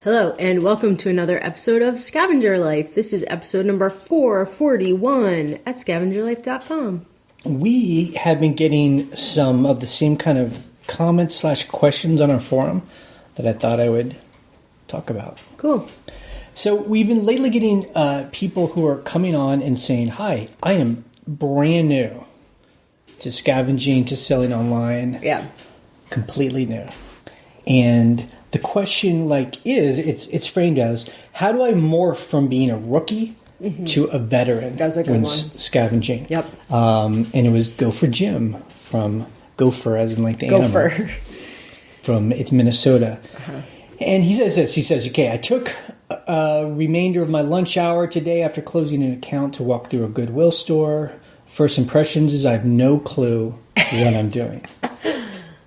Hello, and welcome to another episode of Scavenger Life. This is episode number 441 at scavengerlife.com. We have been getting some of the same kind of comments/questions on our forum that I thought I would talk about. Cool. So we've been lately getting people who are coming on and saying, "Hi, I am brand new to scavenging, to selling online. Yeah. Completely new." And the question it's framed as, how do I morph from being a rookie to a veteran That's a good when one. scavenging? Yep. And it was Gopher Jim from Gopher, as in like the Gopher. animal. It's Minnesota. Uh-huh. And he says this, he says, "Okay, I took a remainder of my lunch hour today after closing an account to walk through a Goodwill store. First impressions is I have no clue what I'm doing.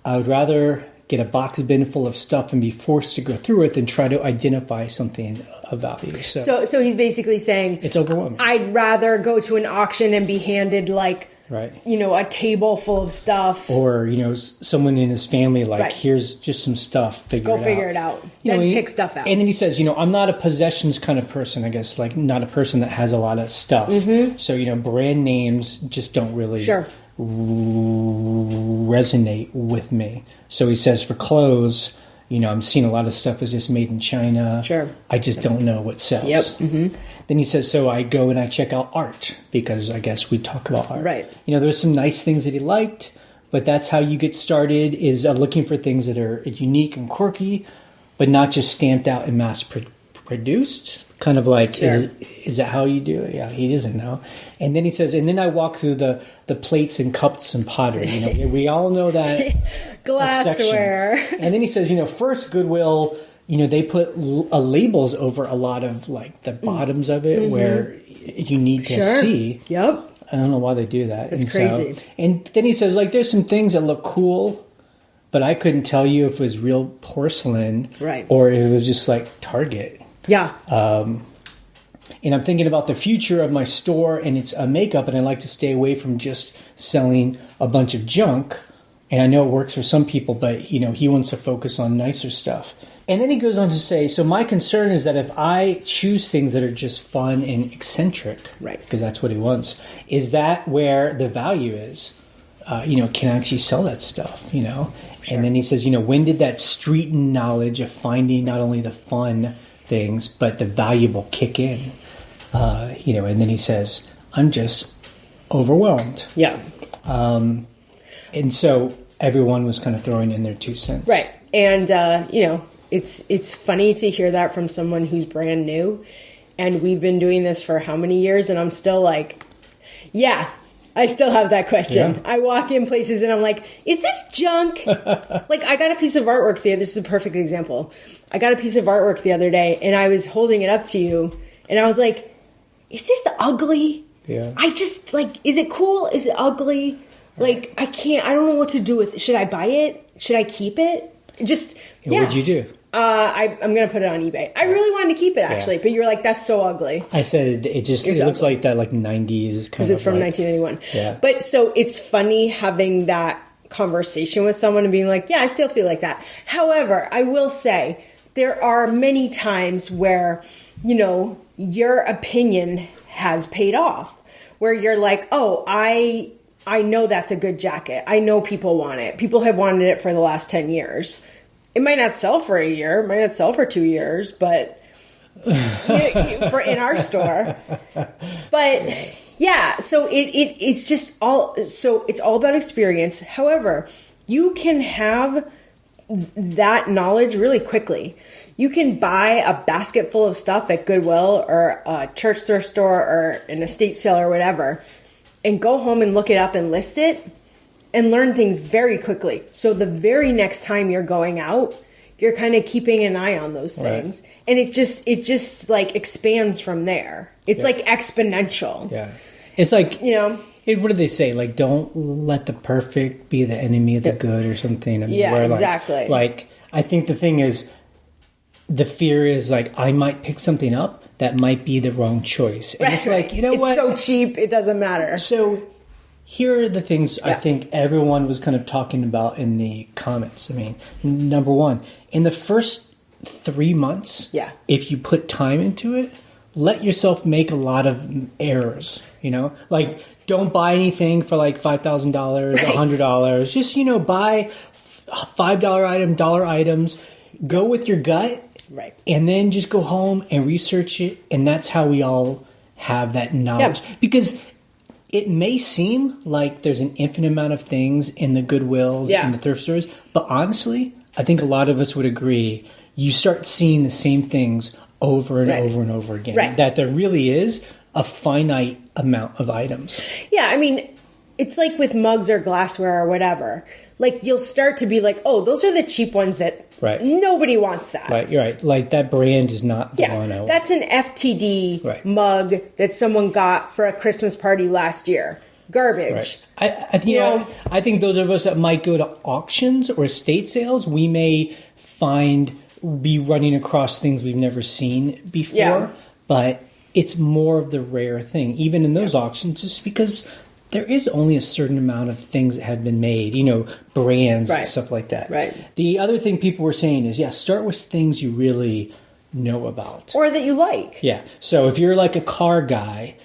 I would rather get a box bin full of stuff and be forced to go through it than try to identify something of value." So he's basically saying, it's overwhelming. I'd rather go to an auction and be handed Right. a table full of stuff. Or, someone in his family, Right. Here's just some stuff, Go figure it out. Pick stuff out. And then he says, I'm not a possessions kind of person, I guess, not a person that has a lot of stuff. Mm-hmm. So, brand names just don't really resonate with me. So he says for clothes, I'm seeing a lot of stuff is just made in China. Sure. I just don't know what sells. Yep. Mm-hmm. Then he says, so I go and I check out art because I guess we talk about art. Right. There's some nice things that he liked, but that's how you get started is looking for things that are unique and quirky, but not just stamped out and mass produced. Kind of like, sure. Is that how you do it? Yeah, he doesn't know. And then he says, and then I walk through the plates and cups and pottery. We all know that. Glassware. And then he says, first Goodwill, they put labels over a lot of the bottoms of it where you need to see. Yep. I don't know why they do that. It's crazy. And then he says, there's some things that look cool, but I couldn't tell you if it was real porcelain or if it was just Target. Yeah. And I'm thinking about the future of my store, and it's a makeup, and I like to stay away from just selling a bunch of junk. And I know it works for some people, but, he wants to focus on nicer stuff. And then he goes on to say, so my concern is that if I choose things that are just fun and eccentric, because that's what he wants, is that where the value is? Can I actually sell that stuff, Sure. And then he says, when did that street knowledge of finding not only the fun things, but the valuable kick in? And then he says, I'm just overwhelmed. Yeah. And so everyone was kind of throwing in their 2 cents. Right. And, it's funny to hear that from someone who's brand new. And we've been doing this for how many years? And I'm still yeah, I still have that question. Yeah. I walk in places and I'm like, is this junk? I got a piece of artwork this is a perfect example. I got a piece of artwork the other day and I was holding it up to you and I was like, is this ugly? Yeah. I just is it cool? Is it ugly? I don't know what to do with it. Should I buy it? Should I keep it? What'd you do? I'm going to put it on eBay. I really wanted to keep it actually, but you were like, that's so ugly. I said it looks like that 90s kind of. Because it's from 1991. Yeah. But so it's funny having that conversation with someone and being like, yeah, I still feel like that. However, I will say there are many times where, your opinion has paid off. Where you're like, oh, I know that's a good jacket. I know people want it. People have wanted it for the last 10 years. It might not sell for a year. It might not sell for 2 years, but for in our store. But yeah, so it's just it's all about experience. However, you can have that knowledge really quickly. You can buy a basket full of stuff at Goodwill or a church thrift store or an estate sale or whatever, and go home and look it up and list it and learn things very quickly. So the very next time you're going out, you're kind of keeping an eye on those things. Right. And it just expands from there. It's exponential. Yeah. It's what do they say? Don't let the perfect be the enemy of the good or something. Exactly. I think the thing is, the fear is I might pick something up that might be the wrong choice. And it's what? It's so cheap, it doesn't matter. So here are the things I think everyone was kind of talking about in the comments. I mean, number one, in the first 3 months, Yeah. if you put time into it, let yourself make a lot of errors, like don't buy anything for like $5,000, $100. Just, buy $5 item, dollar items, go with your gut. Right. And then just go home and research it. And that's how we all have that knowledge. Yeah. Because it may seem like there's an infinite amount of things in the Goodwills and the thrift stores. But honestly, I think a lot of us would agree. You start seeing the same things over and over and over again. Right. That there really is a finite amount of items. Yeah, I mean, it's like with mugs or glassware or whatever. Like, you'll start to be like, oh, those are the cheap ones that nobody wants that. Right, you're right. Like, that brand is not the one I want. That's an FTD mug that someone got for a Christmas party last year. Garbage. Right. I think those of us that might go to auctions or estate sales, we may be running across things we've never seen before. Yeah. But it's more of the rare thing, even in those auctions, just because there is only a certain amount of things that have been made, brands and stuff like that. Right. The other thing people were saying is, start with things you really know about. Or that you like. Yeah. So if you're like a car guy,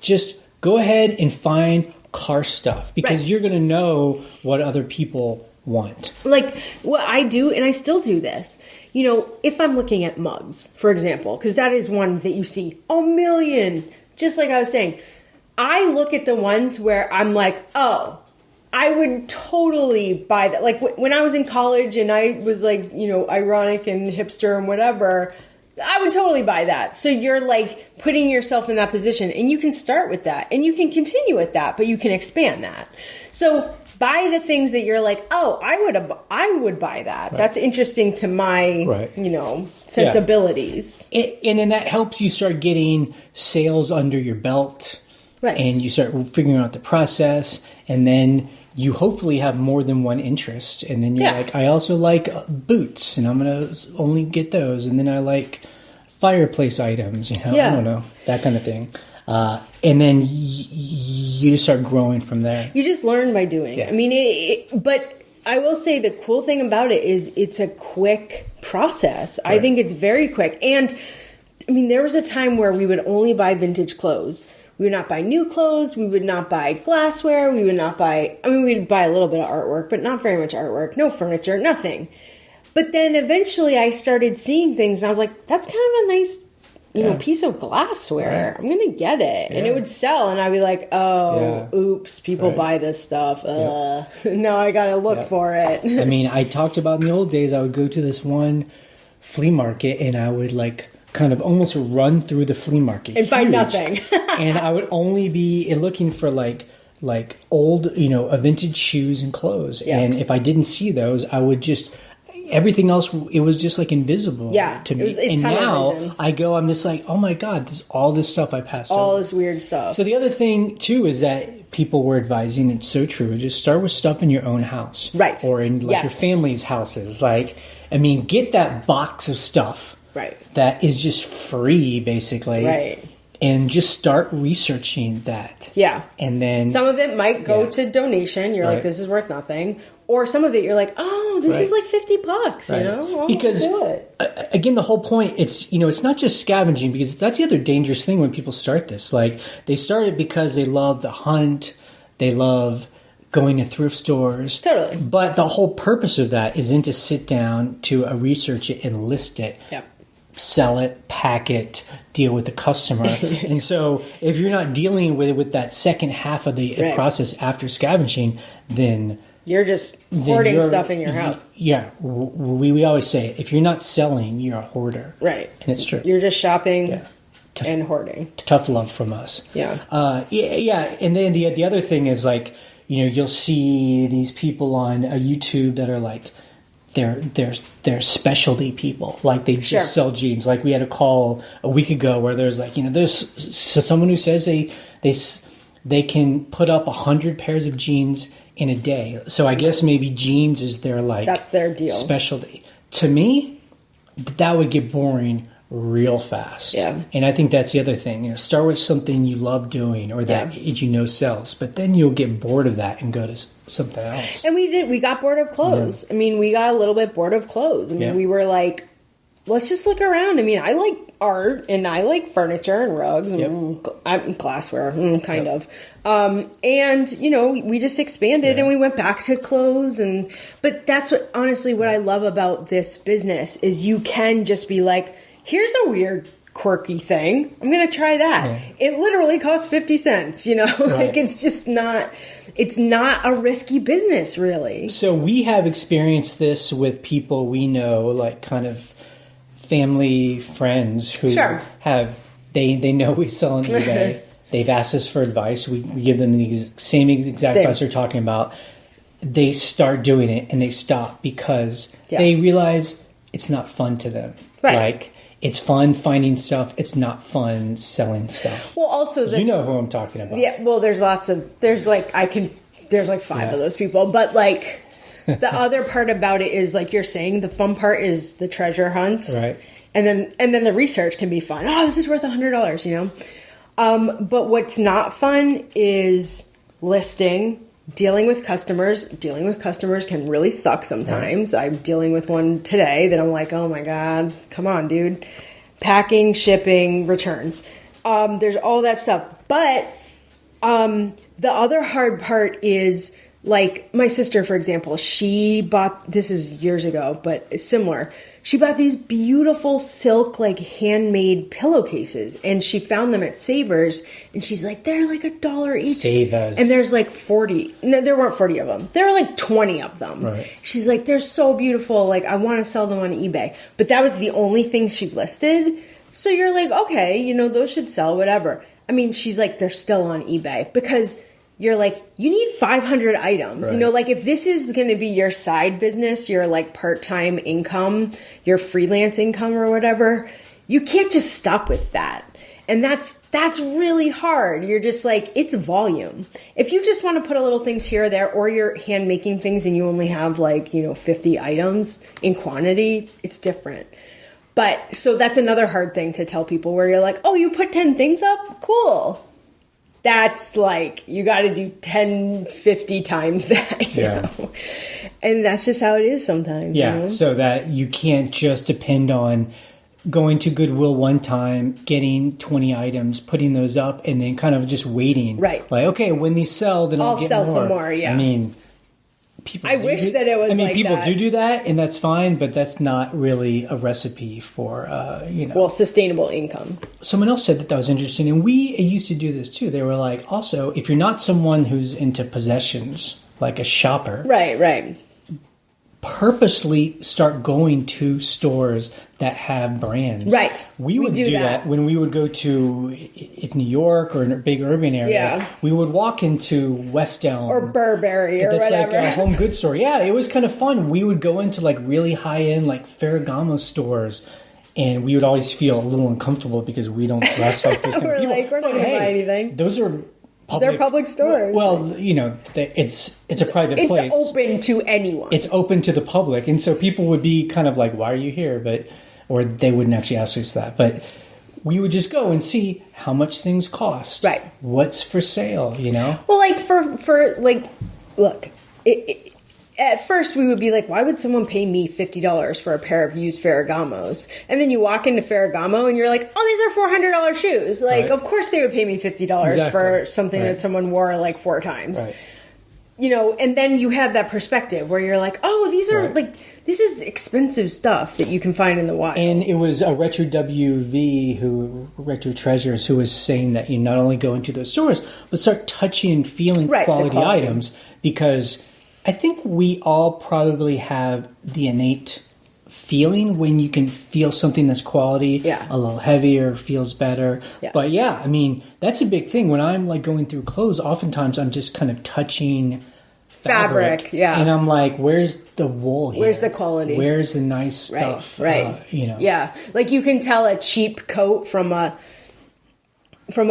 just go ahead and find car stuff because you're going to know what other people want. Like what I do, and I still do this, if I'm looking at mugs, for example, because that is one that you see a million, just like I was saying, I look at the ones where I'm like, oh, I would totally buy that. Like when I was in college and I was like, ironic and hipster and whatever, I would totally buy that. So you're like putting yourself in that position and you can start with that and you can continue with that, but you can expand that. So buy the things that you're like, oh, I would buy that. Right. That's interesting to my, sensibilities. Yeah. And then that helps you start getting sales under your belt. Right. And you start figuring out the process, and then you hopefully have more than one interest. And then you're like, I also like boots, and I'm going to only get those. And then I like fireplace items, I don't know, that kind of thing. And then you just start growing from there. You just learn by doing. Yeah. I mean, but I will say the cool thing about it is it's a quick process. Right. I think it's very quick. And, I mean, there was a time where we would only buy vintage clothes. We would not buy new clothes. We would not buy glassware. We would not buy, we'd buy a little bit of artwork, but not very much artwork. No furniture, nothing. But then eventually I started seeing things and I was like, that's kind of a nice, piece of glassware. Right. I'm going to get it. Yeah. And it would sell. And I'd be like, oops, people buy this stuff. Now I got to look for it. I mean, I talked about in the old days, I would go to this one flea market and I would kind of almost run through the flea market and find nothing. And I would only be looking for like old, vintage shoes and clothes. Yeah. And if I didn't see those, I would just, everything else, it was just like invisible to me. And now I go, I'm just like, oh my God, all this stuff I passed over. All this weird stuff. So the other thing too is that people were advising, it's so true, just start with stuff in your own house. Right. Or in your family's houses. Get that box of stuff. Right. That is just free, basically. Right. And just start researching that. Yeah. And then some of it might go to donation. You're like, this is worth nothing. Or some of it, you're like, oh, this is like $50, Well, because, again, the whole point, it's not just scavenging, because that's the other dangerous thing when people start this. Like, they start it because they love the hunt. They love going to thrift stores. Totally. But the whole purpose of that isn't to sit down to research it and list it. Yep. Sell it, pack it, deal with the customer. And so if you're not dealing with that second half of the process after scavenging, then you're just hoarding stuff in your house. Yeah. We always say, if you're not selling, you're a hoarder. Right. And it's true. You're just shopping and hoarding. Tough love from us. Yeah. And then the other thing is you'll see these people on YouTube that are like, they're specialty people. Like they just sell jeans. Like we had a call a week ago where there's there's someone who says they can put up 100 pairs of jeans in a day. So I guess maybe jeans is that's their deal. Specialty. To me, that would get boring real fast. Yeah. And I think that's the other thing. Start with something you love doing or that sells, but then you'll get bored of that and go to something else. And we got bored of clothes. Yeah. I mean, we got a little bit bored of clothes. I mean, we were like, let's just look around. I mean, I like art and I like furniture and rugs and glassware, kind of. And, you know, we just expanded and we went back to clothes. But that's what I love about this business is you can just be like, here's a weird, quirky thing. I'm going to try that. Yeah. It literally costs 50 cents, you know, like it's not a risky business really. So we have experienced this with people we know, like kind of family, friends who have, they know we sell on eBay. They've asked us for advice. We give them the same exact advice they're talking about. They start doing it and they stop because they realize it's not fun to them. Right. Like, it's fun finding stuff. It's not fun selling stuff. Well, also you know who I'm talking about. Yeah. Well, there's like 5 of those people, but like the other part about it is like you're saying, the fun part is the treasure hunt, right? And then the research can be fun. Oh, this is worth $100, you know. But what's not fun is listing. Dealing with customers can really suck sometimes. Right. I'm dealing with one today that I'm like, oh my God, come on, dude. Packing, shipping, returns. There's all that stuff. But the other hard part is like my sister, for example, she bought, this is years ago, but it's similar. She bought these beautiful silk, like handmade pillowcases, and she found them at Savers, and she's like, they're like $1 each. Savers. And there's like 40. No, there weren't 40 of them. There were like 20 of them. Right. She's like, they're so beautiful. Like, I want to sell them on eBay. But that was the only thing she listed. So you're like, okay, you know, those should sell, whatever. I mean, she's like, they're still on eBay because you're like, you need 500 items. Right. You know, like if this is going to be your side business, your like part-time income, your freelance income or whatever, you can't just stop with that. And that's really hard. You're just like, it's volume. If you just want to put a little things here or there, or you're hand making things and you only have like, you know, 50 items in quantity, it's different. But so that's another hard thing to tell people where you're like, oh, you put 10 things up? Cool. That's like, you got to do 10, 50 times that, you know? And that's just how it is sometimes. Yeah, you know? So that you can't just depend on going to Goodwill one time, getting 20 items, putting those up, and then kind of just waiting. Right. Like, okay, when these sell, then I'll get sell some more, yeah. I mean, I wish that it was like that. I mean, people do that, and that's fine, but that's not really a recipe for, you know. Well, sustainable income. Someone else said that was interesting, and we used to do this too. They were like, also, if you're not someone who's into possessions, like a shopper. Right. Purposely start going to stores that have brands. Right. We would do that when we would go to New York or in a big urban area. Yeah. We would walk into West Elm. Or Burberry or whatever. That's like a home goods store. Yeah, it was kind of fun. We would go into like really high-end like Ferragamo stores. And we would always feel a little uncomfortable because we don't dress like those kind of people. We're not going to buy anything. Those are... They're public stores. Well, you know, it's a private place. It's open to anyone. It's open to the public. And so people would be kind of like, why are you here? Or they wouldn't actually ask us that. But we would just go and see how much things cost. Right. What's for sale, you know? Well, like, for like, look, at first we would be like, why would someone pay me $50 for a pair of used Ferragamos? And then you walk into Ferragamo and you're like, oh, these are $400 shoes. Like, of course they would pay me $50 for something that someone wore like 4 times. Right. You know, and then you have that perspective where you're like, oh, these are like, this is expensive stuff that you can find in the wild. And it was a Retro Retro Treasures, who was saying that you not only go into those stores, but start touching and feeling quality items, because I think we all probably have the innate feeling when you can feel something that's quality, a little heavier, feels better. Yeah. But yeah, I mean, that's a big thing. When I'm like going through clothes, oftentimes I'm just kind of touching fabric. And I'm like, where's the wool here? Where's the quality? Where's the nice stuff? Right. You know. Yeah. Like you can tell a cheap coat from a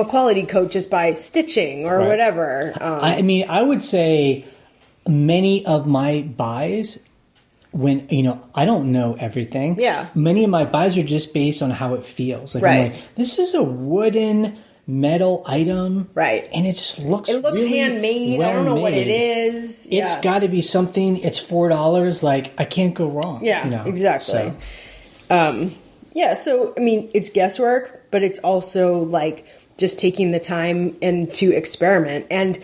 quality coat just by stitching or whatever. I mean, I would say many of my buys, when, you know, I don't know everything. Yeah. Many of my buys are just based on how it feels. Like, I'm like, this is a wooden metal item. Right. And it just looks really handmade. Well, I don't know made. what it is. It's got to be something. It's $4. Like, I can't go wrong. Yeah, you know? exactly. Yeah, so, I mean, it's guesswork, but it's also, like, just taking the time and to experiment. And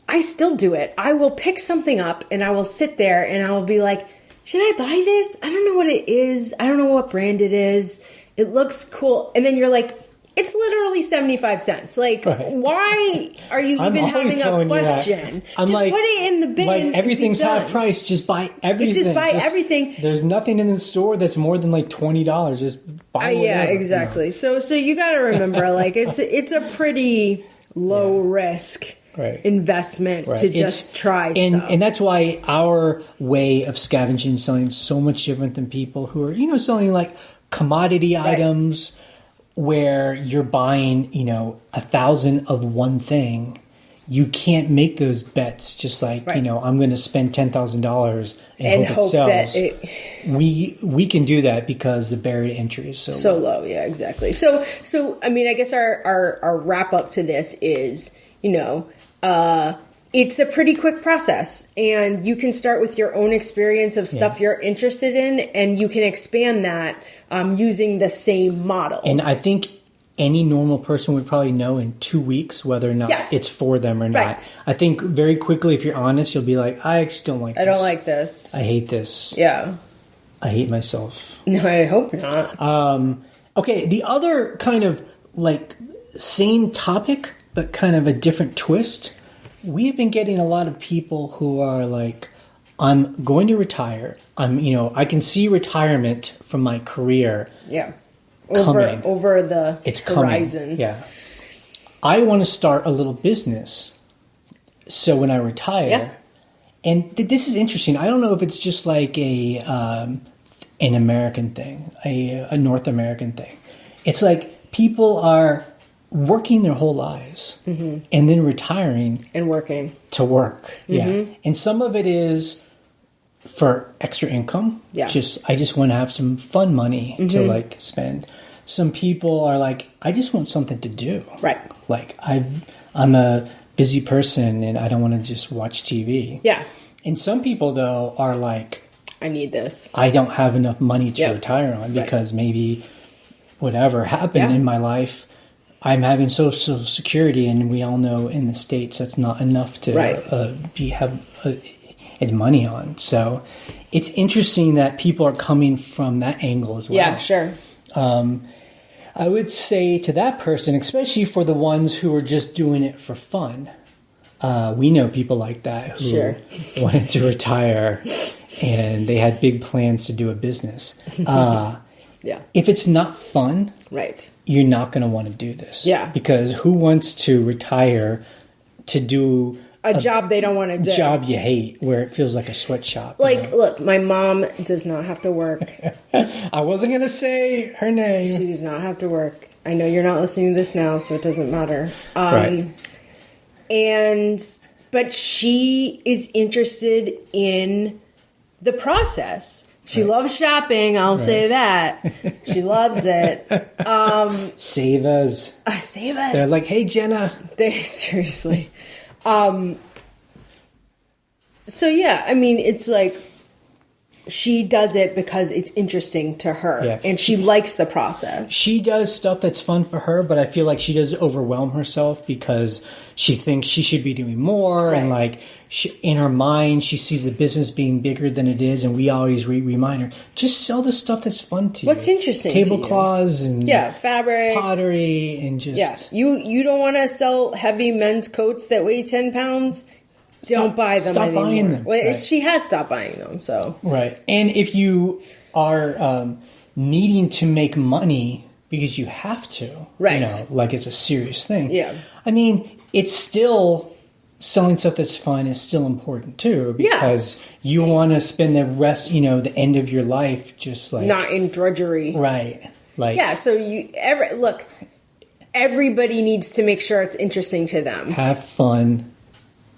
I still do it. I will pick something up, and I will sit there, and I will be like, should I buy this? I don't know what it is. I don't know what brand it is. It looks cool. And then you're like, it's literally 75 cents. Like, why are you even having a question? I'm just like, put it in the bin. Like, everything's half price. Just buy everything. Just buy everything. There's nothing in the store that's more than like $20. Just buy whatever. Yeah, exactly. So you got to remember, like, it's a pretty low risk investment to just try stuff. And that's why our way of scavenging selling is so much different than people who are, selling like commodity items, where you're buying, 1,000 of one thing. You can't make those bets just like, I'm going to spend $10,000 and hope it sells. We can do that because the barrier to entry is so low. Yeah, exactly. So I mean, I guess our wrap up to this is, it's a pretty quick process, and you can start with your own experience of stuff you're interested in, and you can expand that using the same model. And I think any normal person would probably know in 2 weeks whether or not it's for them or not. I think very quickly, if you're honest, you'll be like, I actually don't like this. I don't like this. I hate this. Yeah. I hate myself. No, I hope not. Okay, the other kind of like same topic, but kind of a different twist. We've been getting a lot of people who are like, I'm going to retire. I can see retirement from my career. Yeah. Coming. Over the horizon. Coming. Yeah. I want to start a little business. So when I retire, and this is interesting. I don't know if it's just like an American thing, a North American thing. It's like people are working their whole lives and then retiring and working to work. And some of it is for extra income. I just want to have some fun money to like spend. Some people are like, I just want something to do. Right. Like I'm a busy person and I don't want to just watch TV. Yeah. And some people though are like, I need this. I don't have enough money to retire on because maybe whatever happened in my life, I'm having Social Security, and we all know in the States that's not enough to have money on. So it's interesting that people are coming from that angle as well. Yeah, sure. I would say to that person, especially for the ones who are just doing it for fun, we know people like that who wanted to retire and they had big plans to do a business. If it's not fun, you're not going to want to do this. Because who wants to retire to do a job they don't want to do? A job you hate, where it feels like a sweatshop. Like, look, my mom does not have to work. I wasn't going to say her name. She does not have to work. I know you're not listening to this now, so it doesn't matter. But she is interested in the process. She loves shopping, I'll say that. She loves it. Save us. Save us. They're like, hey, Jenna. Seriously. So yeah, I mean, it's like she does it because it's interesting to her and she likes the process. She does stuff that's fun for her, but I feel like she does overwhelm herself because she thinks she should be doing more. And like in her mind, she sees the business being bigger than it is. And we always remind her, just sell the stuff that's fun to you. What's interesting Tablecloths and fabric, pottery, and just... You don't want to sell heavy men's coats that weigh 10 pounds? Don't buy them anymore. Stop buying them. Well, she has stopped buying them, so... Right. And if you are needing to make money because you have to, like it's a serious thing. Yeah. I mean, it's still... Selling stuff that's fun is still important, too, because you want to spend the rest, the end of your life just like... Not in drudgery. Right. Like... Yeah, so look, everybody needs to make sure it's interesting to them. Have fun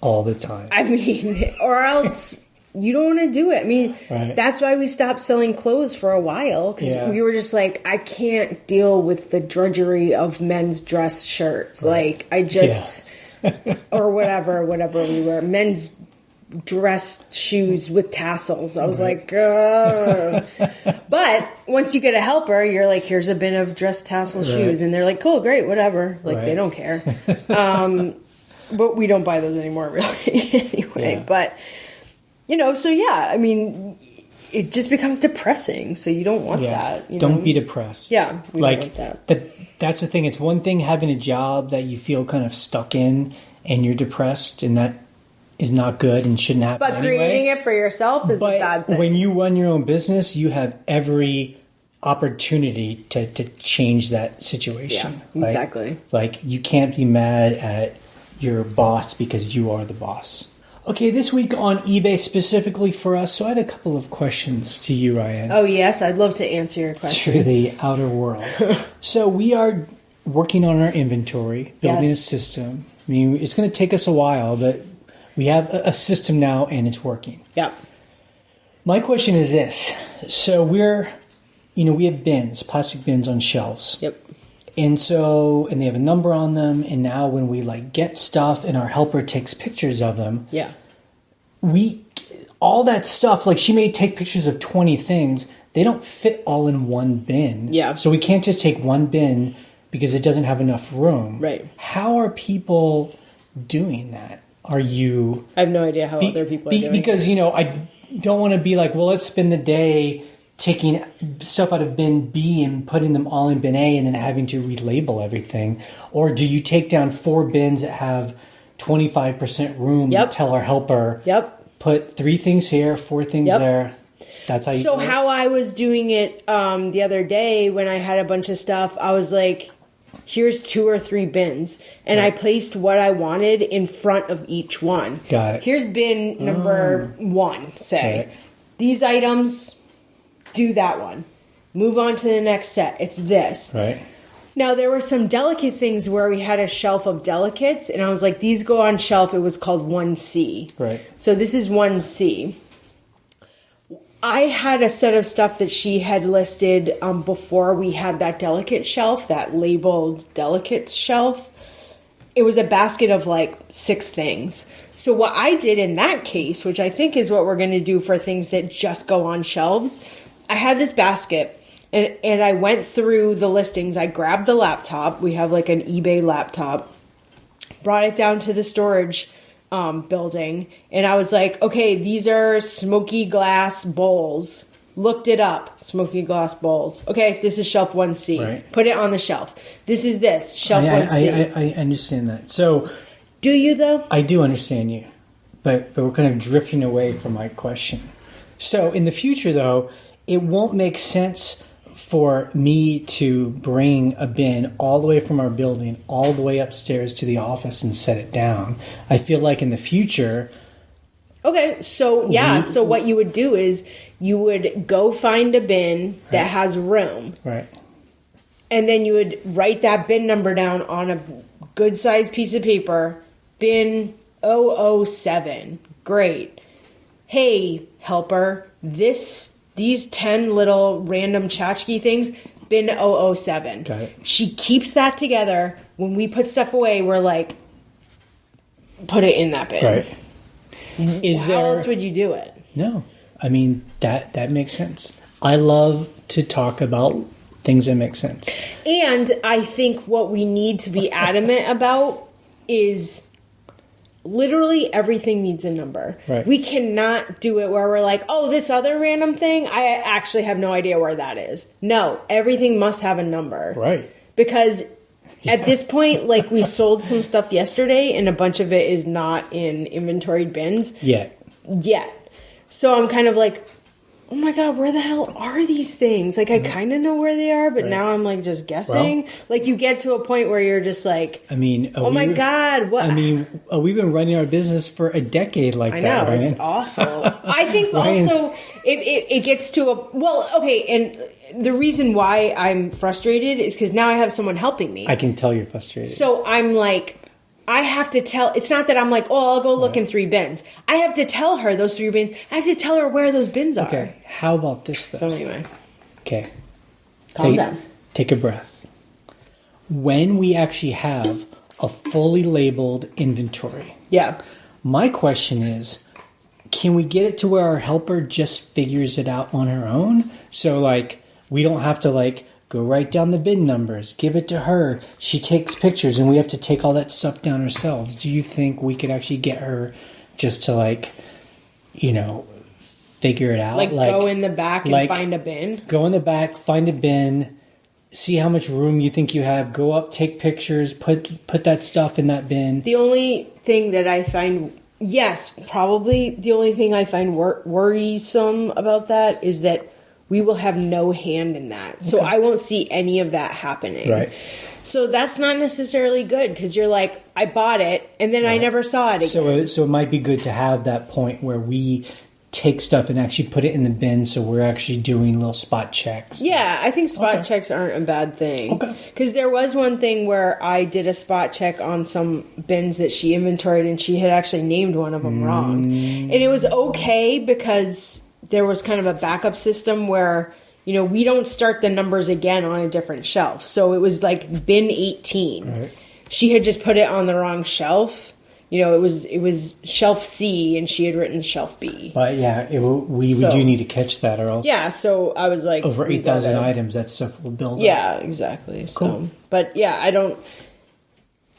all the time. I mean, or else you don't want to do it. I mean, that's why we stopped selling clothes for a while, because we were just like, I can't deal with the drudgery of men's dress shirts. Like, I just... or whatever we were. Men's dress shoes with tassels. I was like, ugh. But once you get a helper, you're like, here's a bin of dress tassel shoes. And they're like, cool, great, whatever. Like, they don't care. But we don't buy those anymore, really, anyway. Yeah. But, so yeah, I mean, it just becomes depressing. So you don't want that. Don't be depressed. Yeah, we don't want that. That's the thing. It's one thing having a job that you feel kind of stuck in and you're depressed, and that is not good and shouldn't happen But creating it for yourself is a bad thing. When you run your own business, you have every opportunity to change that situation. Yeah, exactly. Like, you can't be mad at your boss because you are the boss. Okay, this week on eBay specifically for us, so I had a couple of questions to you, Ryan. Oh, yes, I'd love to answer your questions. To the outer world. So we are working on our inventory, building a system. I mean, it's going to take us a while, but we have a system now and it's working. Yep. My question is this. So we have bins, plastic bins on shelves. Yep. And they have a number on them, and now when we get stuff and our helper takes pictures of them, all that stuff, she may take pictures of 20 things, they don't fit all in one bin. Yeah. So we can't just take one bin because it doesn't have enough room. Right. How are people doing that? I have no idea how other people are doing it. Because, I don't want to be like, well, let's spend the day taking stuff out of bin B and putting them all in bin A and then having to relabel everything. Or do you take down 4 bins that have 25% room and tell our helper, put 3 things here, 4 things there. That's how you do it. So how I was doing it the other day when I had a bunch of stuff, I was like, here's 2 or 3 bins. And I placed what I wanted in front of each one. Got it. Here's bin number 1, say. Right. These items, do that one. Move on to the next set. It's this. Right. Now, there were some delicate things where we had a shelf of delicates, and I was like, these go on shelf. It was called 1C. Right. So this is 1C. I had a set of stuff that she had listed before we had that delicate shelf, that labeled delicates shelf. It was a basket of 6 things. So what I did in that case, which I think is what we're going to do for things that just go on shelves, I had this basket and I went through the listings. I grabbed the laptop. We have an eBay laptop, brought it down to the storage building, and I was like, okay, these are smoky glass bowls. Looked it up, smoky glass bowls. Okay, this is shelf 1C. Right. Put it on the shelf. This is shelf 1C. I understand that. So, do you though? I do understand you, but we're kind of drifting away from my question. So in the future, though, it won't make sense for me to bring a bin all the way from our building all the way upstairs to the office and set it down. I feel like in the future... Okay, so so what you would do is you would go find a bin that has room. Right. And then you would write that bin number down on a good-sized piece of paper. Bin 007. Great. Hey, helper, these 10 little random tchotchke things, bin 007. Got it. She keeps that together. When we put stuff away, we're like, put it in that bin. Right. How else would you do it? No. I mean, that makes sense. I love to talk about things that make sense. And I think what we need to be adamant about is literally everything needs a number. Right. We cannot do it where we're like, oh, this other random thing, I actually have no idea where that is. No, everything must have a number. Right. Because at this point, we sold some stuff yesterday and a bunch of it is not in inventoried bins. Yet. So I'm kind of like, oh my God, where the hell are these things? I kind of know where they are, but now I'm just guessing. Well, you get to a point where you're just like, oh my God, what? I mean, we've been running our business for a decade like that. I know, it's awful. I think also it gets to and the reason why I'm frustrated is because now I have someone helping me. I can tell you're frustrated. So I'm like, I have to tell, it's not that I'm like, oh, I'll go look in 3 bins. I have to tell her those 3 bins. I have to tell her where those bins are. Okay, how about this though? So anyway. Okay. Calm down. Take a breath. When we actually have a fully labeled inventory. Yeah. My question is, can we get it to where our helper just figures it out on her own? So, like, we don't have to, like, go write down the bin numbers, give it to her. She takes pictures, and we have to take all that stuff down ourselves. Do you think we could actually get her just to, like, you know, figure it out? Like go in the back and find a bin? Go in the back, find a bin, see how much room you think you have, go up, take pictures, put that stuff in that bin. The only thing that I find... Yes, probably the only thing I find worrisome about that is that we will have no hand in that. So I won't see any of that happening. Right. So that's not necessarily good because you're like, I bought it and then I never saw it again. So it might be good to have that point where we take stuff and actually put it in the bin, so we're actually doing little spot checks. Yeah, I think spot checks aren't a bad thing. Okay. Because there was one thing where I did a spot check on some bins that she inventoried and she had actually named one of them wrong. And it was okay because there was kind of a backup system where, you know, we don't start the numbers again on a different shelf. So it was like bin 18. Right. She had just put it on the wrong shelf. You know, it was shelf C, and she had written shelf B. But yeah, we do need to catch that, or else. Yeah, so I was like, over 8,000 items, that stuff will build up. Yeah, exactly. Cool. So, but yeah, I don't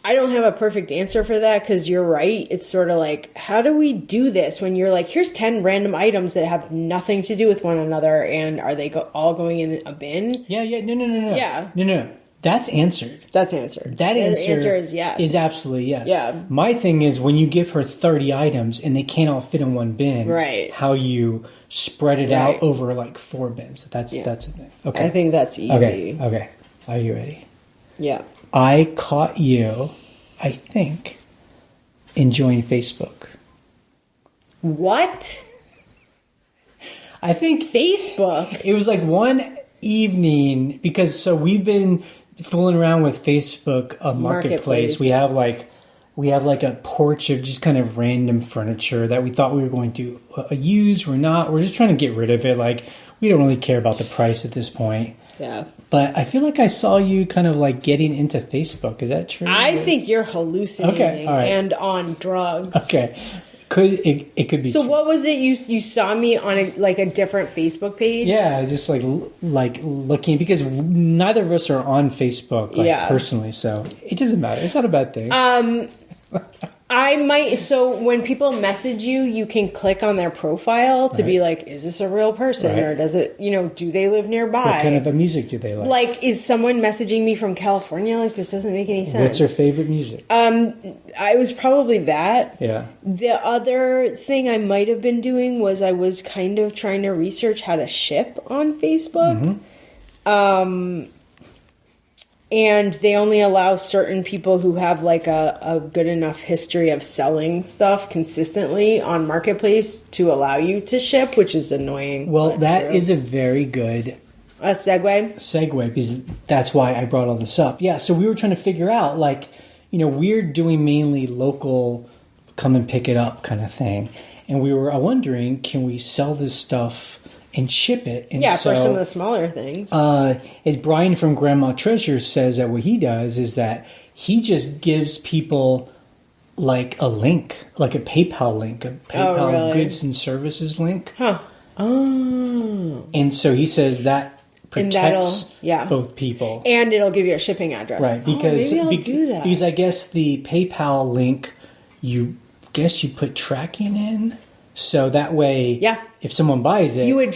have a perfect answer for that because you're right. It's sort of like, how do we do this when you're like, here's 10 random items that have nothing to do with one another, and are they all going in a bin? Yeah, no. Yeah. No. That's answered. That's answered. That answer is yes. Is absolutely yes. Yeah. My thing is when you give her 30 items and they can't all fit in one bin, right? How you spread it out over like 4 bins. That's the thing. Okay. I think that's easy. Okay. Are you ready? Yeah. I caught you, I think, enjoying Facebook. What? I think Facebook. It was like one evening because we've been fooling around with Facebook Marketplace. We have like a porch of just kind of random furniture that we thought we were going to use. We're not. We're just trying to get rid of it. Like, we don't really care about the price at this point. Yeah. But I feel like I saw you kind of like getting into Facebook. Is that true? I think you're hallucinating right. and on drugs. Okay. It could be. So true. what was it you saw me on a different Facebook page? Yeah, just like looking, because neither of us are on Facebook personally, so it doesn't matter. It's not a bad thing. I might. So when people message you, you can click on their profile to be like, is this a real person, or does it? Do they live nearby? What kind of music do they like? Like, is someone messaging me from California? Like, this doesn't make any sense. What's their favorite music? I was probably that. Yeah. The other thing I might have been doing was I was kind of trying to research how to ship on Facebook. Mm-hmm. And they only allow certain people who have like a good enough history of selling stuff consistently on Marketplace to allow you to ship, which is annoying. Well, that is a very good segue, because that's why I brought all this up. Yeah, so we were trying to figure out, like, we're doing mainly local come and pick it up kind of thing. And we were wondering, can we sell this stuff and ship it? And for some of the smaller things. As Brian from Grandma Treasure says, that what he does is that he just gives people like a link, like a PayPal link, a PayPal goods and services link. Huh. Oh. And so he says that protects both people. And it'll give you a shipping address. Right. Because, maybe I'll do that. Because I guess the PayPal link, you put tracking in. So that way, if someone buys it, you would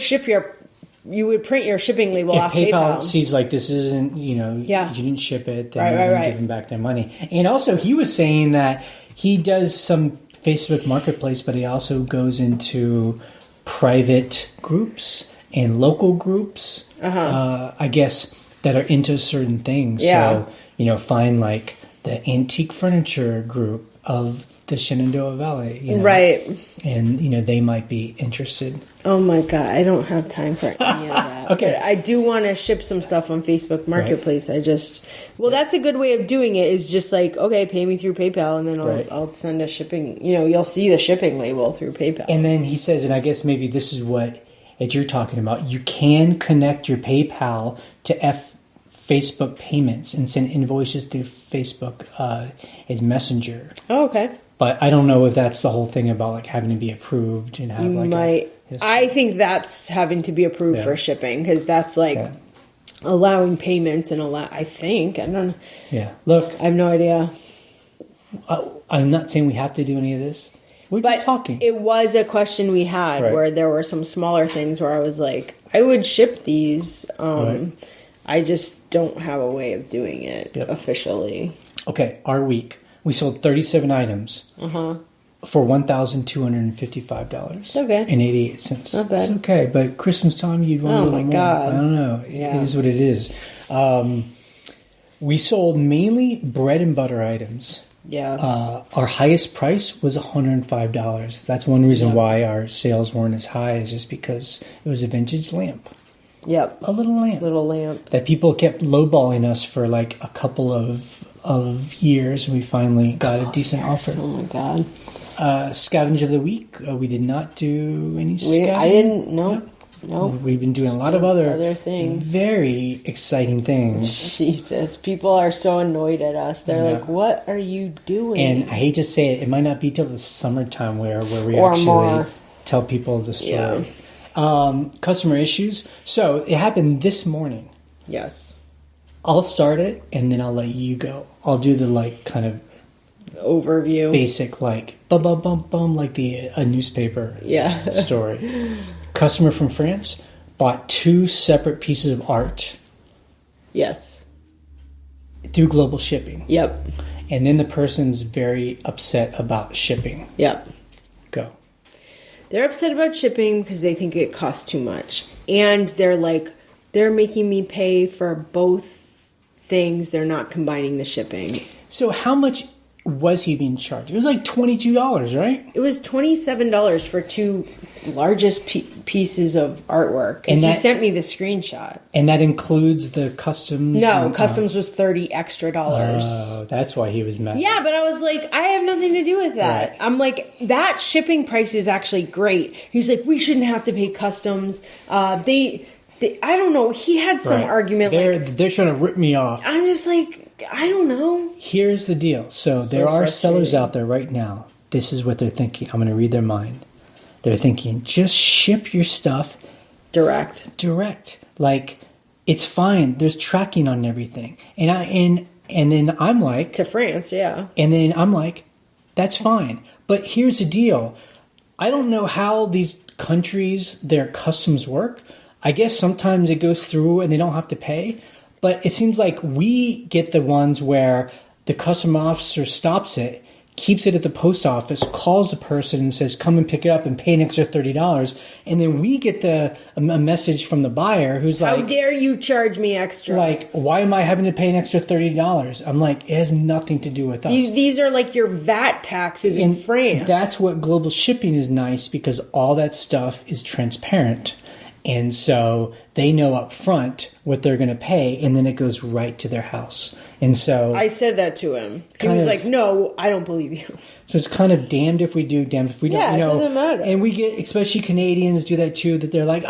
print your shipping label off PayPal. If PayPal sees like this isn't, you didn't ship it, then you're going to give them back their money. And also, he was saying that he does some Facebook Marketplace, but he also goes into private groups and local groups, I guess, that are into certain things. Yeah. So, find like the antique furniture group of the Shenandoah Valley, right? And they might be interested. Oh my god, I don't have time for any of that. Okay, but I do want to ship some stuff on Facebook Marketplace. Right. That's a good way of doing it. Is just like, okay, pay me through PayPal, and then I'll send a shipping. You'll see the shipping label through PayPal. And then he says, and I guess maybe this is what you're talking about. You can connect your PayPal to Facebook payments and send invoices through Facebook as Messenger. Oh, okay. But I don't know if that's the whole thing about like having to be approved and have I think that's having to be approved for shipping, because that's like allowing payments and I think I don't know. Yeah, look, I have no idea. I'm not saying we have to do any of this. We're just talking. It was a question we had where there were some smaller things where I was like, I would ship these. I just don't have a way of doing it officially. Okay, our week. We sold 37 items for $1,255. Okay. And 88 cents. Not bad. It's okay, but Christmas time, you'd want a little more. God. I don't know. Yeah. It is what it is. We sold mainly bread and butter items. Yeah. Our highest price was $105. That's one reason why our sales weren't as high, is just because it was a vintage lamp. Yep. A little lamp. That people kept lowballing us for like a couple of years, and we finally got a decent offer. Oh my God. Scavenger of the week. We did not do any scavenging. I didn't. No. We've been doing a lot of other things. Very exciting things. Jesus. People are so annoyed at us. They're like, what are you doing? And I hate to say it, it might not be till the summertime where we or actually more. Tell people the story. Yeah. Customer issues. So it happened this morning. Yes. I'll start it and then I'll let you go. I'll do the like kind of overview, basic like bum bum bum bum, like a newspaper story. Customer from France bought 2 separate pieces of art. Yes. Through global shipping. Yep. And then the person's very upset about shipping. Yep. Go. They're upset about shipping because they think it costs too much. And they're like, they're making me pay for both things. They're not combining the shipping. So how much was he being charged? It was like $22, right? It was $27 for 2 largest pieces of artwork. And he sent me the screenshot. And that includes the customs? No, customs was $30 extra. Oh, that's why he was mad. Yeah, but I was like, I have nothing to do with that. Right. I'm like, that shipping price is actually great. He's like, we shouldn't have to pay customs. I don't know. He had some argument. They're trying to rip me off. I'm just like, I don't know. Here's the deal. So there are sellers out there right now. This is what they're thinking. I'm going to read their mind. They're thinking, just ship your stuff direct. Like, it's fine. There's tracking on everything. And then I'm like, to France, yeah. And then I'm like, that's fine. But here's the deal. I don't know how these countries, their customs work. I guess sometimes it goes through and they don't have to pay. But it seems like we get the ones where the custom officer stops it, keeps it at the post office, calls the person and says, come and pick it up and pay an extra $30. And then we get a message from the buyer who's like, how dare you charge me extra? Like, why am I having to pay an extra $30? I'm like, it has nothing to do with us. These are like your VAT taxes in France. That's what global shipping is nice, because all that stuff is transparent. And so they know up front what they're going to pay, and then it goes right to their house. And so I said that to him. He was like, no, I don't believe you. So it's kind of damned if we do, damned if we don't. Yeah, it doesn't matter. And we get, especially Canadians do that too, that they're like,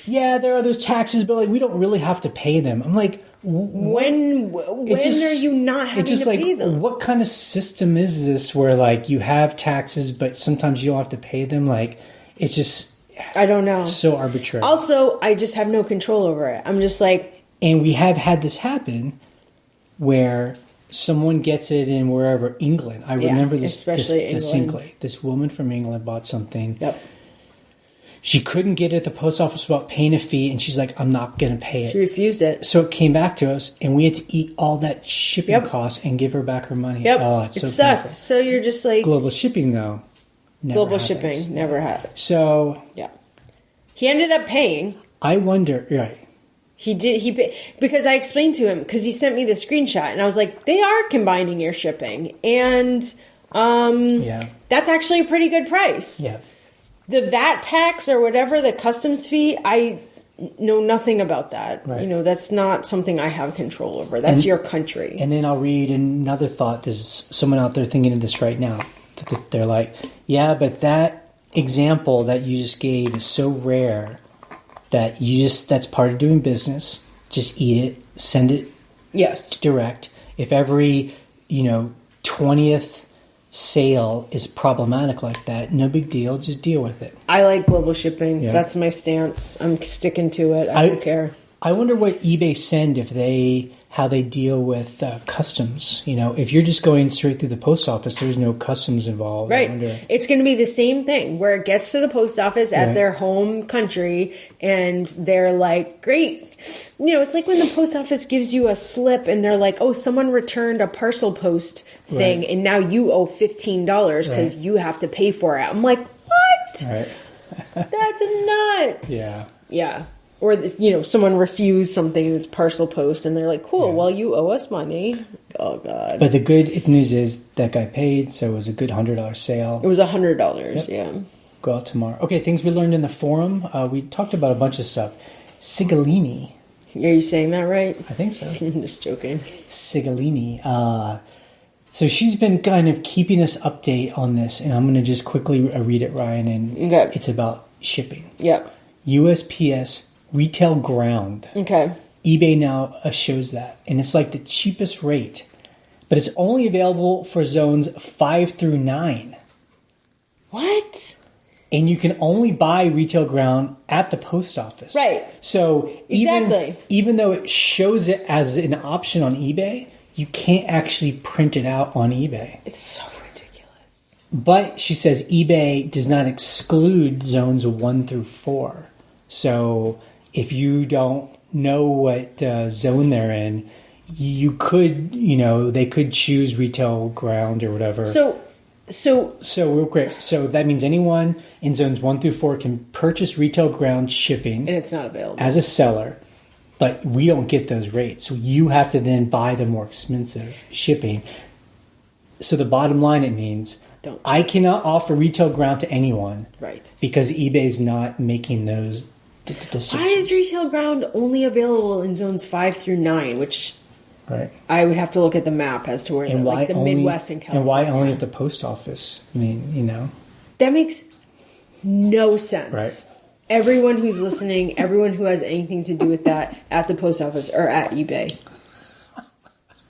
yeah, there are those taxes, but like we don't really have to pay them. I'm like, when are you not having to pay them? What kind of system is this where like you have taxes, but sometimes you don't have to pay them? Like, it's just... I don't know. So arbitrary. Also, I just have no control over it. I'm just like... And we have had this happen where someone gets it in wherever, England. I remember this distinctly. This woman from England bought something. Yep. She couldn't get it at the post office without paying a fee, and she's like, I'm not going to pay it. She refused it. So it came back to us, and we had to eat all that shipping costs and give her back her money. Yep. Oh, it's it so sucks. painful. So you're just like... Global shipping, though. Global shipping never had it. So yeah, he ended up paying. I wonder, right? He did. Because I explained to him, because he sent me the screenshot, and I was like, they are combining your shipping, and that's actually a pretty good price. Yeah. The VAT tax or whatever, the customs fee, I know nothing about that. Right. You know, that's not something I have control over. That's your country. And then I'll read another thought. There's someone out there thinking of this right now. They're like, yeah, but that example that you just gave is so rare that that's part of doing business. Just eat it, send it direct. If every, 20th sale is problematic like that, no big deal. Just deal with it. I like global shipping. Yeah. That's my stance. I'm sticking to it. I don't care. I wonder what eBay send how they deal with customs. If you're just going straight through the post office, there's no customs involved. Right. I wonder. It's going to be the same thing where it gets to the post office at their home country and they're like, great. It's like when the post office gives you a slip and they're like, oh, someone returned a parcel post thing and now you owe $15 because you have to pay for it. I'm like, what? Right. That's nuts. Yeah. Yeah. Or, someone refused something in its parcel post and they're like, cool, well, you owe us money. Oh, God. But the good news is that guy paid, so it was a good $100 sale. It was $100, yeah. Go out tomorrow. Okay, things we learned in the forum. We talked about a bunch of stuff. Sigillini. Are you saying that right? I think so. I'm just joking. Sigillini. So she's been kind of keeping us update on this, and I'm going to just quickly read it, Ryan, and it's about shipping. Yep. USPS retail ground. Okay. eBay now shows that, and it's like the cheapest rate, but it's only available for zones 5 through 9. What? And you can only buy retail ground at the post office. Right. So even though it shows it as an option on eBay, you can't actually print it out on eBay. It's so ridiculous. But she says eBay does not exclude zones 1 through 4. So if you don't know what zone they're in, you could, they could choose retail ground or whatever. So real quick. So that means anyone in zones 1 through 4 can purchase retail ground shipping. And it's not available. As a seller. But we don't get those rates. So you have to then buy the more expensive shipping. So the bottom line, it means I cannot offer retail ground to anyone. Right. Because eBay's not making those decisions. Why is retail ground only available in zones 5 through 9, which I would have to look at the map as to where the Midwest and California. And why only at the post office? I mean, That makes no sense. Right. Everyone who's listening, everyone who has anything to do with that at the post office or at eBay.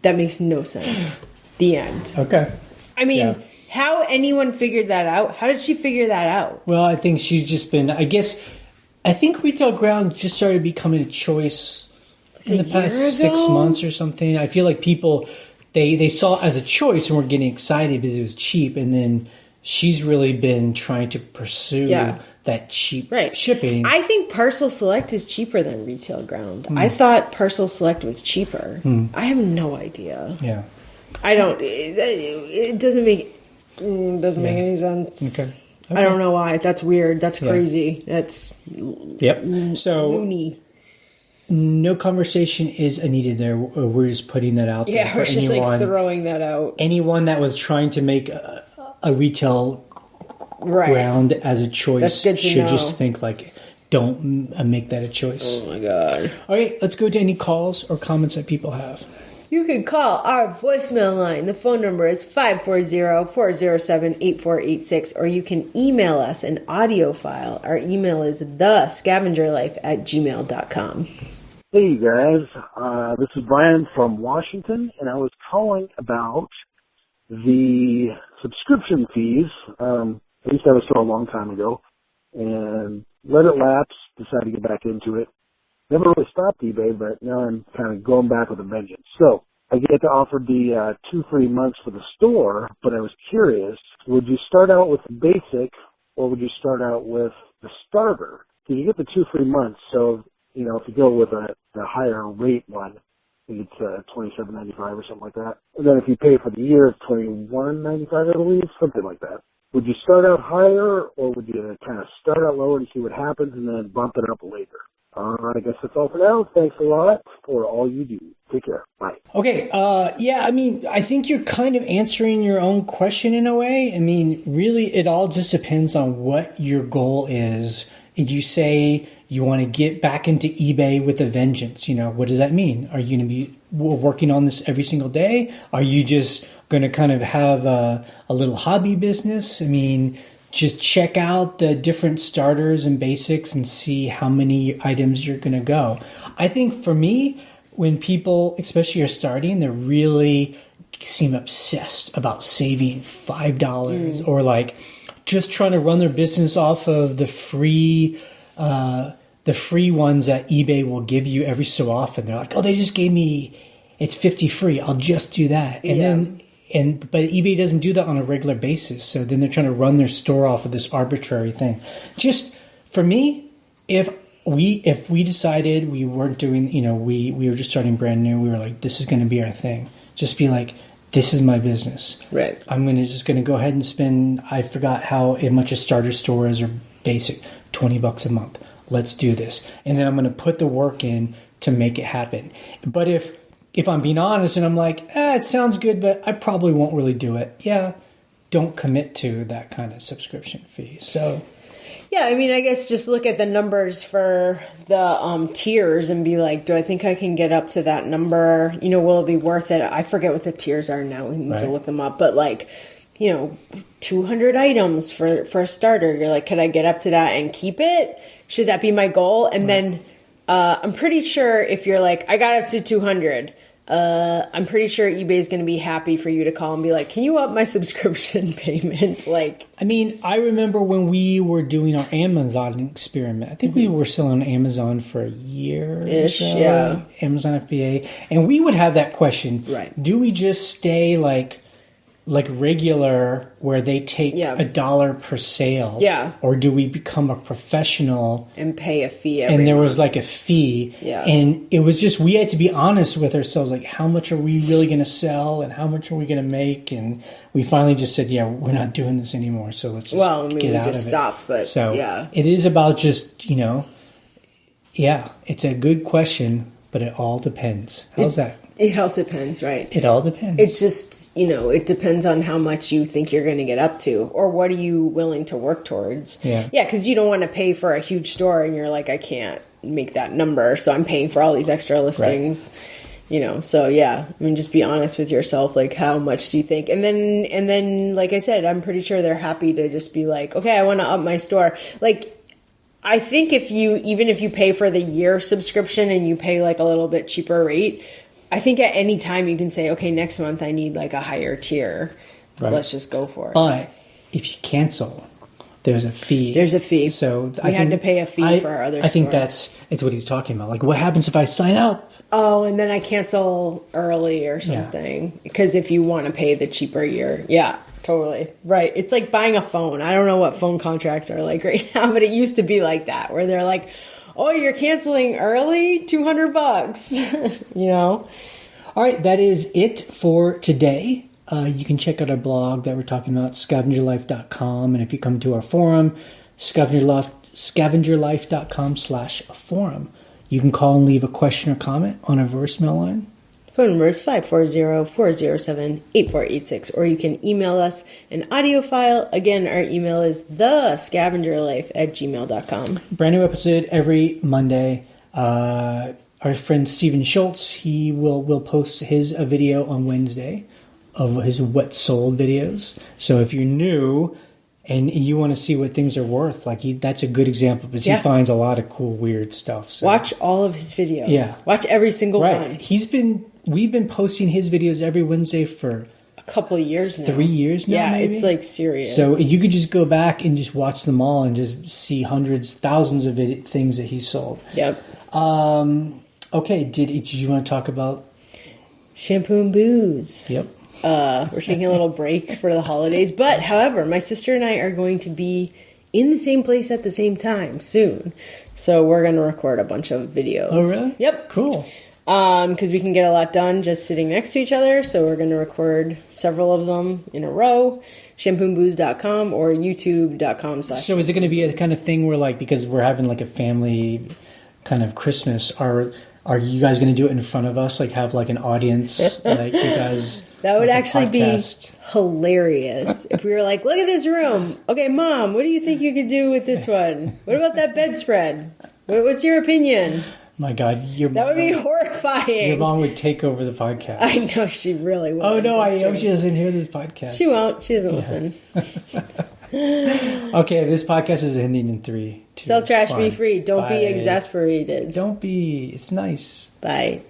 That makes no sense. The end. Okay. I mean, how anyone figured that out? How did she figure that out? Well, I think she's just been, I think retail ground just started becoming a choice in the past 6 months or something. I feel like people, they saw it as a choice and were getting excited because it was cheap. And then she's really been trying to pursue that cheap shipping. I think Parcel Select is cheaper than retail ground. I thought Parcel Select was cheaper. I have no idea. Yeah. I don't, it doesn't make any sense. Okay. I don't know why. That's weird. That's crazy. That's So loony. No conversation is needed there. We're just putting that out there. Yeah, we're just like throwing that out. Anyone that was trying to make a retail ground as a choice should just think like, don't make that a choice. Oh my God. All right, let's go to any calls or comments that people have. You can call our voicemail line. The phone number is 540-407-8486, or you can email us an audio file. Our email is thescavengerlife@gmail.com. Hey guys, this is Brian from Washington, and I was calling about the subscription fees. At least I was told a long time ago, and let it lapse, decided to get back into it. Never really stopped eBay, but now I'm kind of going back with a vengeance. So I get to offer the 2 free months for the store, but I was curious, would you start out with the basic, or would you start out with the starter? So you get the 2 free months, so if you go with the higher rate one, I think it's $27.95 or something like that. And then if you pay for the year, it's $21.95, I believe, something like that. Would you start out higher, or would you kind of start out lower and see what happens and then bump it up later? I guess that's all for now. Thanks a lot for all you do. Take care. Bye. Okay. I think you're kind of answering your own question in a way. I mean, really, it all just depends on what your goal is. If you say you want to get back into eBay with a vengeance, what does that mean? Are you going to be working on this every single day? Are you just going to kind of have a little hobby business? I mean, just check out the different starters and basics and see how many items you're going to go. I think for me, when people, especially are starting, they really seem obsessed about saving $5 or like just trying to run their business off of the free ones that eBay will give you every so often. They're like, oh, they just gave me, it's 50 free. I'll just do that. But eBay doesn't do that on a regular basis. So then they're trying to run their store off of this arbitrary thing. Just for me, if we decided we weren't doing, we were just starting brand new, we were like, this is going to be our thing. Just be like, this is my business. Right. I'm just going to go ahead and spend, I forgot how much a starter store is or basic, $20 a month. Let's do this. And then I'm going to put the work in to make it happen. But if I'm being honest and I'm like, it sounds good, but I probably won't really do it. Yeah, don't commit to that kind of subscription fee. So, yeah, I mean, I guess just look at the numbers for the tiers and be like, do I think I can get up to that number? Will it be worth it? I forget what the tiers are now. We need to look them up. But like, 200 items for a starter. You're like, could I get up to that and keep it? Should that be my goal? And then I'm pretty sure if you're like, I got up to 200, I'm pretty sure eBay's going to be happy for you to call and be like, can you up my subscription payment? Like, I mean, I remember when we were doing our Amazon experiment. I think we were still on Amazon for a year-ish, yeah. Amazon FBA. And we would have that question. Right. Do we just stay like regular where they take $1 per sale? Yeah. Or do we become a professional and pay a fee every and there month. was like a fee. Yeah. And it was just, we had to be honest with ourselves, like how much are we really going to sell and how much are we going to make? And we finally just said, yeah, we're not doing this anymore. So let's just get out of it. We just stopped, but so yeah. It is about just, it's a good question, but it all depends. How's that? It all depends, right? It all depends. It just, it depends on how much you think you're going to get up to or what are you willing to work towards. Yeah. Yeah, because you don't want to pay for a huge store and you're like, I can't make that number, so I'm paying for all these extra listings. Right. So yeah, I mean, just be honest with yourself, like how much do you think? And then, like I said, I'm pretty sure they're happy to just be like, okay, I want to up my store. Like, I think even if you pay for the year subscription and you pay like a little bit cheaper rate, I think at any time you can say, okay, next month I need like a higher tier. Right. Let's just go for it. But if you cancel, there's a fee. There's a fee. So I had to pay a fee for our other store. I think it's what he's talking about. Like, what happens if I sign up? Oh, and then I cancel early or something. Yeah. Because if you want to pay the cheaper year. Yeah, totally. Right. It's like buying a phone. I don't know what phone contracts are like right now, but it used to be like that, where they're like, oh, you're canceling early? $200. All right, that is it for today. You can check out our blog that we're talking about, scavengerlife.com. And if you come to our forum, scavengerlife.com/forum. You can call and leave a question or comment on our voicemail line. Phone number is 540-407-8486, or you can email us an audio file. Again, our email is thescavengerlife@gmail.com. Brand new episode every Monday. Our friend Steven Schultz, he will post his video on Wednesday of his what sold videos. So if you're new and you want to see what things are worth, that's a good example because he finds a lot of cool, weird stuff. So. Watch all of his videos. Yeah. Watch every single one. We've been posting his videos every Wednesday for a couple of years now. 3 years now, maybe? It's like serious. So you could just go back and just watch them all and just see hundreds, thousands of things that he sold. Yep. Okay, did you want to talk about shampoo and booze? Yep. We're taking a little break for the holidays, but however, my sister and I are going to be in the same place at the same time soon. So we're going to record a bunch of videos. Oh, really? Yep. Cool. Because we can get a lot done just sitting next to each other. So we're going to record several of them in a row. Shampooandbooze.com or youtube.com/. So is it going to be a kind of thing where because we're having a family kind of Christmas, are you guys going to do it in front of us? Have an audience? You guys... That would actually be hilarious if we were like, look at this room. Okay, Mom, what do you think you could do with this one? What about that bedspread? What's your opinion? My God, that would be horrifying. Your mom would take over the podcast. I know she really would. Oh, no, I hope she doesn't hear this podcast. She won't. She doesn't listen. Okay, this podcast is ending in 3, 2, Sell trash, 1. be free. Don't Bye. be exasperated. Don't be. It's nice. Bye.